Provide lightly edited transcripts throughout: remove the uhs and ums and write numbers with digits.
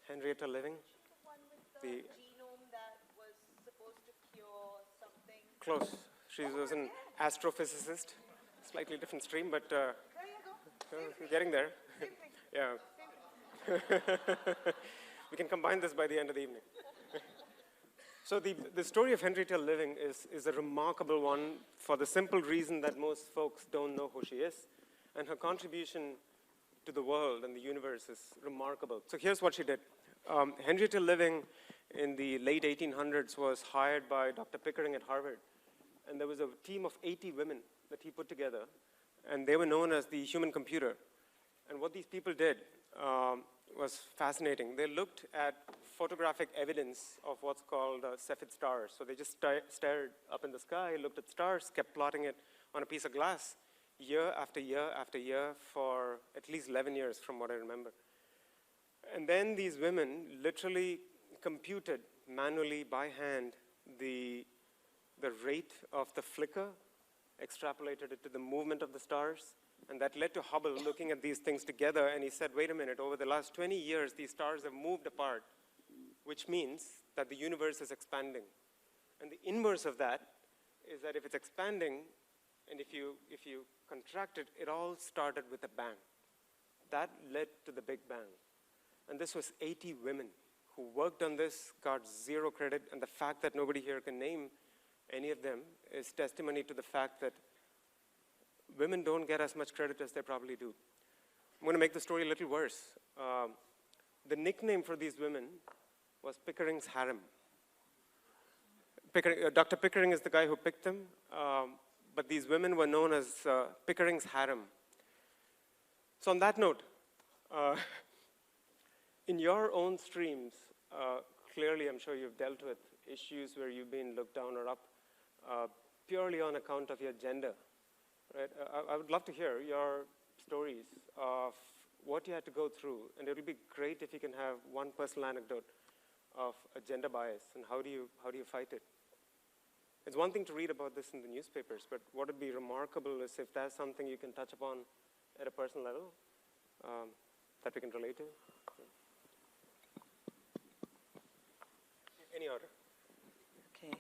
Henrietta Living. One with the genome that was supposed to cure something. Close. She was an astrophysicist. Slightly different stream, but getting there. Yeah. We can combine this by the end of the evening. So the story of Henrietta Living is a remarkable one for the simple reason that most folks don't know who she is. And her contribution to the world and the universe is remarkable. So here's what she did. Henrietta Living in the late 1800s was hired by Dr. Pickering at Harvard. And there was a team of 80 women that he put together. And they were known as the human computer. And what these people did was fascinating. They looked at photographic evidence of what's called Cepheid stars. So they just stared up in the sky, looked at stars, kept plotting it on a piece of glass year after year after year for at least 11 years from what I remember. And then these women literally computed manually by hand the rate of the flicker, extrapolated it to the movement of the stars, and that led to Hubble looking at these things together, and he said, wait a minute, over the last 20 years, these stars have moved apart, which means that the universe is expanding. And the inverse of that is that if it's expanding, and if you contract it, it all started with a bang. That led to the Big Bang. And this was 80 women who worked on this, got zero credit, and the fact that nobody here can name any of them is testimony to the fact that women don't get as much credit as they probably do. I'm going to make the story a little worse. The nickname for these women was Pickering's harem. Dr. Pickering is the guy who picked them, but these women were known as Pickering's harem. So on that note, in your own streams, clearly I'm sure you've dealt with issues where you've been looked down or up purely on account of your gender. Right? I would love to hear your stories of what you had to go through, and it would be great if you can have one personal anecdote of a gender bias, and how do you fight it? It's one thing to read about this in the newspapers, but what would be remarkable is if there's something you can touch upon at a personal level that we can relate to. Any order? Okay.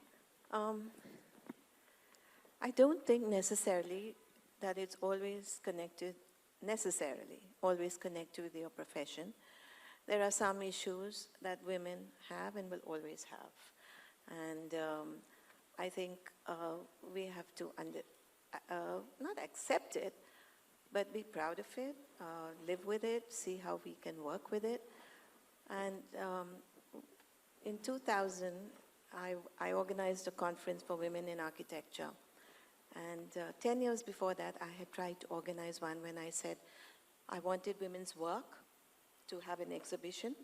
I don't think necessarily that it's always connected with your profession. There are some issues that women have and will always have. And I think we have to not accept it, but be proud of it, live with it, see how we can work with it. And in 2000, I organized a conference for women in architecture. And 10 years before that, I had tried to organize one when I said I wanted women's work to have an exhibition,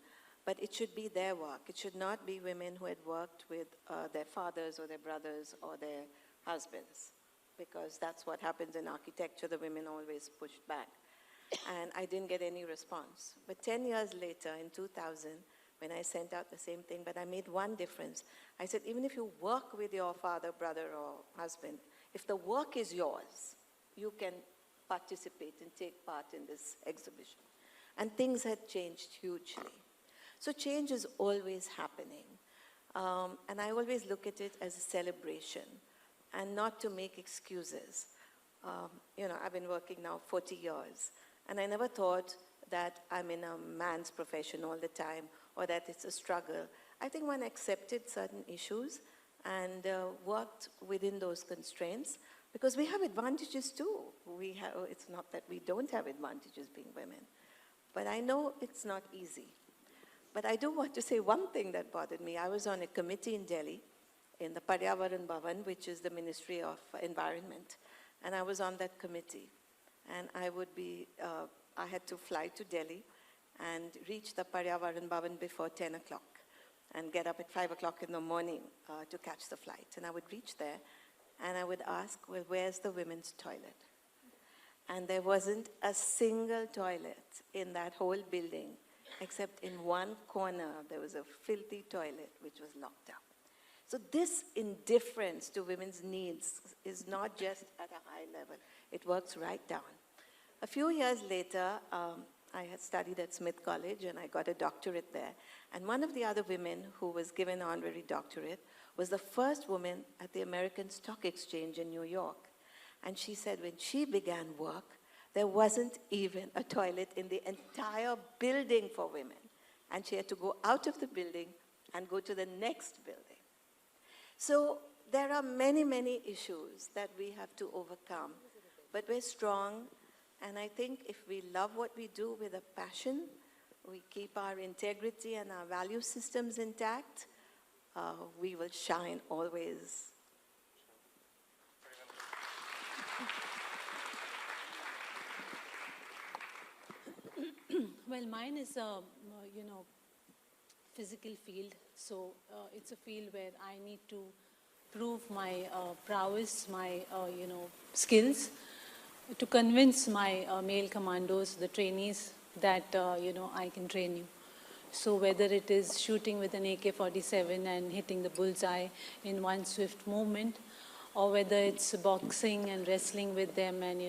but it should be their work. It should not be women who had worked with their fathers or their brothers or their husbands, because that's what happens in architecture. The women always pushed back. And I didn't get any response. But 10 years later, in 2000, when I sent out the same thing, but I made one difference. I said, even if you work with your father, brother, or husband, if the work is yours, you can participate and take part in this exhibition. And things had changed hugely. So change is always happening. And I always look at it as a celebration and not to make excuses. I've been working now 40 years, and I never thought that I'm in a man's profession all the time or that it's a struggle. I think one accepted certain issues and worked within those constraints, because we have advantages too. It's not that we don't have advantages being women, but I know it's not easy. But I do want to say one thing that bothered me. I was on a committee in Delhi, in the Paryavaran Bhavan, which is the Ministry of Environment, and I was on that committee. And I had to fly to Delhi and reach the Paryavaran Bhavan before 10 o'clock and get up at 5 o'clock in the morning to catch the flight. And I would reach there and I would ask, well, where's the women's toilet? And there wasn't a single toilet in that whole building, except in one corner there was a filthy toilet which was locked up. So this indifference to women's needs is not just at a high level, it works right down. A few years later, I had studied at Smith College and I got a doctorate there. And one of the other women who was given honorary doctorate was the first woman at the American Stock Exchange in New York. And she said when she began work, there wasn't even a toilet in the entire building for women. And she had to go out of the building and go to the next building. So there are many, many issues that we have to overcome. But we're strong. And I think if we love what we do with a passion, we keep our integrity and our value systems intact, we will shine always. Well, mine is a, physical field. So it's a field where I need to prove my prowess, my, skills, to convince my male commandos, the trainees, that, I can train you. So whether it is shooting with an AK-47 and hitting the bullseye in one swift movement, or whether it's boxing and wrestling with them and,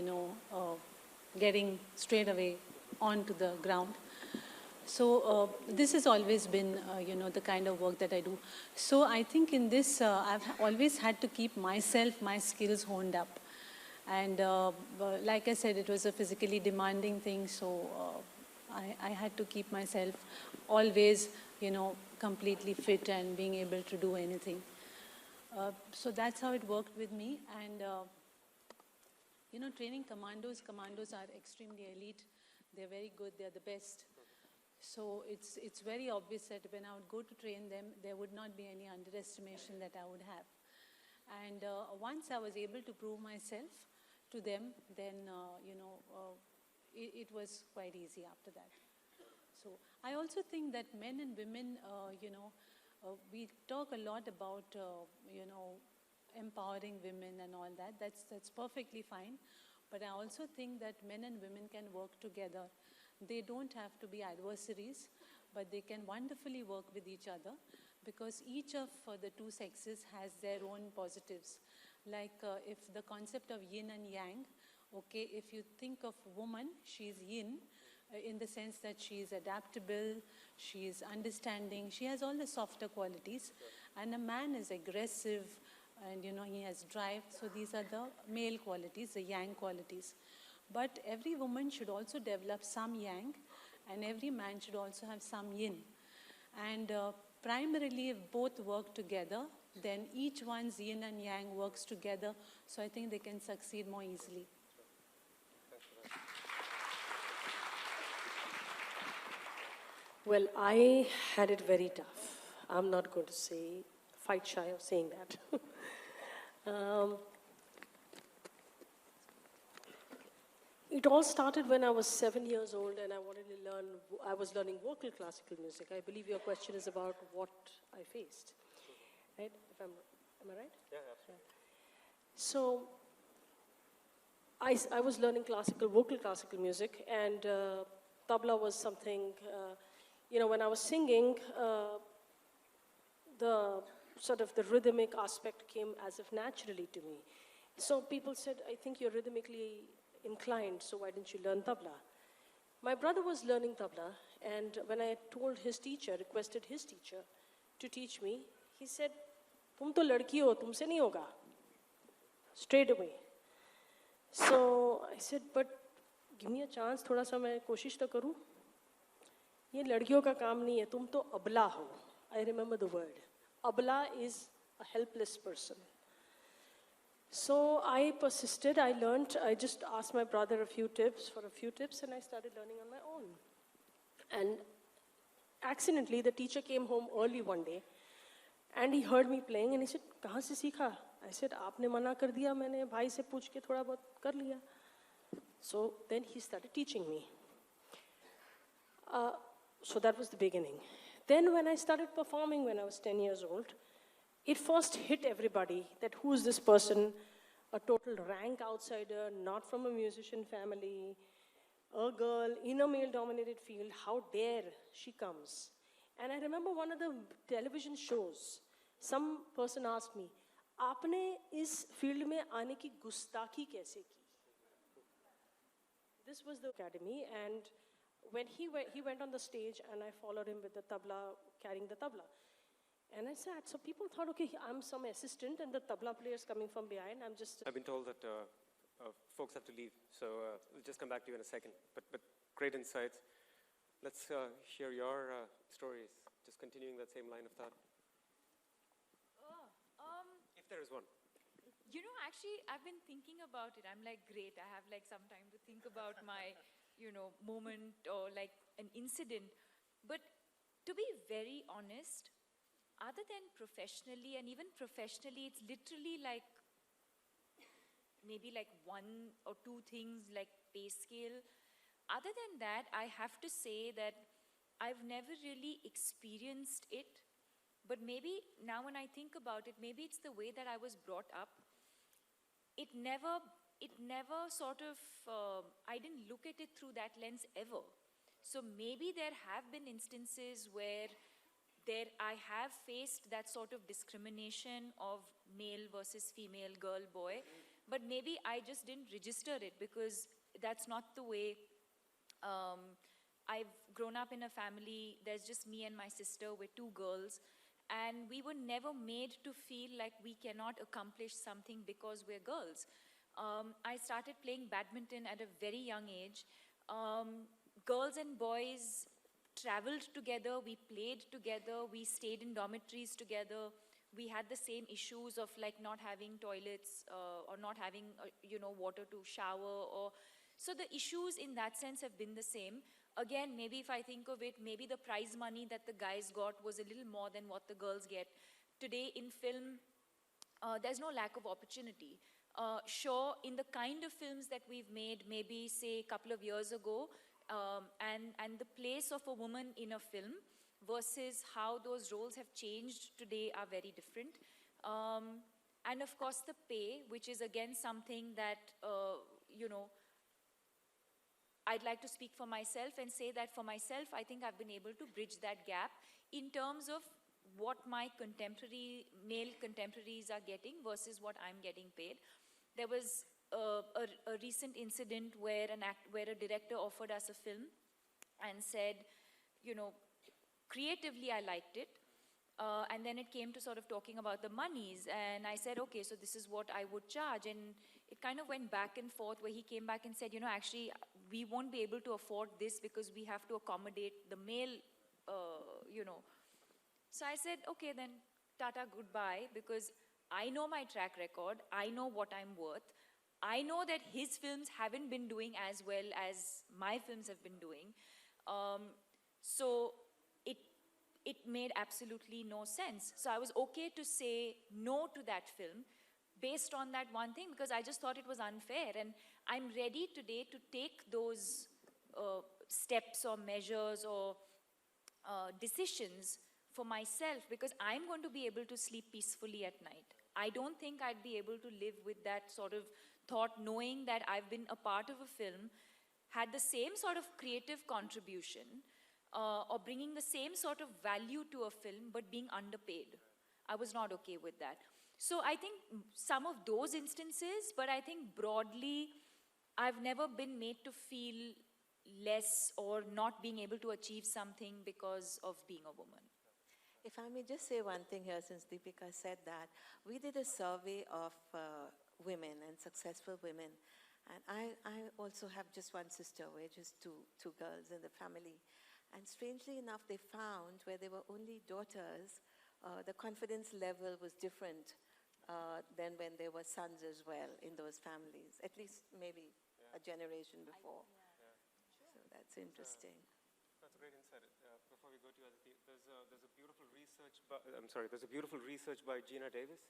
getting straight away onto the ground. So this has always been, the kind of work that I do. So I think in this, I've always had to keep myself, my skills honed up. And like I said, it was a physically demanding thing, so I had to keep myself always, completely fit and being able to do anything. So that's how it worked with me. And, training commandos are extremely elite. They're very good, they're the best. So it's very obvious that when I would go to train them, there would not be any underestimation that I would have. And once I was able to prove myself to them, then, it was quite easy after that. So I also think that men and women, we talk a lot about, empowering women and all that. That's perfectly fine. But I also think that men and women can work together. They don't have to be adversaries, but they can wonderfully work with each other because each of the two sexes has their own positives. Like if the concept of yin and yang, okay, if you think of woman, she's yin in the sense that she is adaptable, she is understanding, she has all the softer qualities. And a man is aggressive and, he has drive. So these are the male qualities, the yang qualities. But every woman should also develop some yang, and every man should also have some yin. And primarily, if both work together, then each one's yin and yang works together. So I think they can succeed more easily. Well, I had it very tough. I'm not going to say, fight shy of saying that. It all started when I was 7 years old and I was learning vocal classical music. I believe your question is about what I faced, right? Am I right? Yeah, absolutely. So, I was learning vocal classical music, and tabla was something, when I was singing, the rhythmic aspect came as if naturally to me. So people said, I think you're rhythmically inclined, so why didn't you learn tabla? My brother was learning tabla, and when I requested his teacher to teach me, he said, "Tum to ladki ho, tumse nahi hoga." Straight away. So I said, but give me a chance, thoda sa main koshish to karu. Ye ladkiyon ka kaam nahi hai, tum to abla ho. I remember the word. Abla is a helpless person. So I persisted, I just asked my brother a few tips, and I started learning on my own. And accidentally, the teacher came home early one day, and he heard me playing, and he said, "Kahan se seekha?" I said, "Aapne mana kar diya, maine bhai se pooch ke thoda bahut kar liya." So then he started teaching me. So that was the beginning. Then when I started performing when I was 10 years old, it first hit everybody that who is this person, a total rank outsider, not from a musician family, a girl in a male-dominated field, how dare she comes. And I remember one of the television shows, some person asked me, "Aapne is field mein aane ki gustaki kaise ki?" This was the academy, and when he went on the stage and I followed him with the tabla, carrying the tabla. And I sat, so people thought, okay, I'm some assistant and the tabla player is coming from behind. I'm just... I've been told that folks have to leave, so we'll just come back to you in a second. But great insights. Let's hear your stories, just continuing that same line of thought. If there is one. You know, actually, I've been thinking about it. I'm like, great, I have like some time to think about my, moment or like an incident. But to be very honest, other than professionally, and even professionally, it's literally like maybe like one or two things like pay scale. Other than that, I have to say that I've never really experienced it. But maybe now when I think about it, maybe it's the way that I was brought up. It never sort of, I didn't look at it through that lens ever. So maybe there have been instances where I have faced that sort of discrimination of male versus female, girl, boy. But maybe I just didn't register it because that's not the way. I've grown up in a family, there's just me and my sister, we're two girls. And we were never made to feel like we cannot accomplish something because we're girls. I started playing badminton at a very young age. Girls and boys traveled together, we played together, we stayed in dormitories together. We had the same issues of like not having toilets or not having, water to shower. So the issues in that sense have been the same. Again, maybe if I think of it, maybe the prize money that the guys got was a little more than what the girls get. Today in film, there's no lack of opportunity. Sure, in the kind of films that we've made, maybe say a couple of years ago, and the place of a woman in a film versus how those roles have changed today are very different. And of course the pay, which is again something that, I'd like to speak for myself and say that for myself, I think I've been able to bridge that gap in terms of what my male contemporaries are getting versus what I'm getting paid. There was a recent incident where a director offered us a film and said, creatively I liked it. And then it came to sort of talking about the monies, and I said, okay, so this is what I would charge. And it kind of went back and forth where he came back and said, actually, we won't be able to afford this because we have to accommodate the male, So I said, okay, then tata, goodbye, because I know my track record, I know what I'm worth. I know that his films haven't been doing as well as my films have been doing. So it made absolutely no sense. So I was okay to say no to that film based on that one thing because I just thought it was unfair. And I'm ready today to take those steps or measures or decisions for myself because I'm going to be able to sleep peacefully at night. I don't think I'd be able to live with that sort of thought knowing that I've been a part of a film, had the same sort of creative contribution, or bringing the same sort of value to a film but being underpaid. I was not okay with that. So I think some of those instances, but I think broadly, I've never been made to feel less or not being able to achieve something because of being a woman. If I may just say one thing here, since Deepika said that, we did a survey of women and successful women. And I also have just one sister, we're just two girls in the family. And strangely enough, they found where there were only daughters, the confidence level was different than when there were sons as well in those families, at least maybe a generation before. So that's interesting. That's a great insight. Before we go to Aditi, there's a beautiful research by, there's a beautiful research by Gina Davis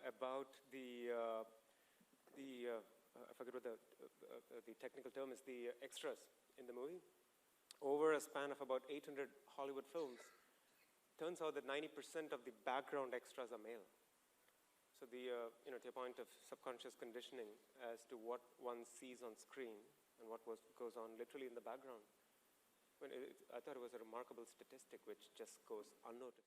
about I forget what the technical term is, the extras in the movie. Over a span of about 800 Hollywood films, turns out that 90% of the background extras are male. So to your point of subconscious conditioning as to what one sees on screen and what goes on literally in the background. I thought it was a remarkable statistic which just goes unnoticed.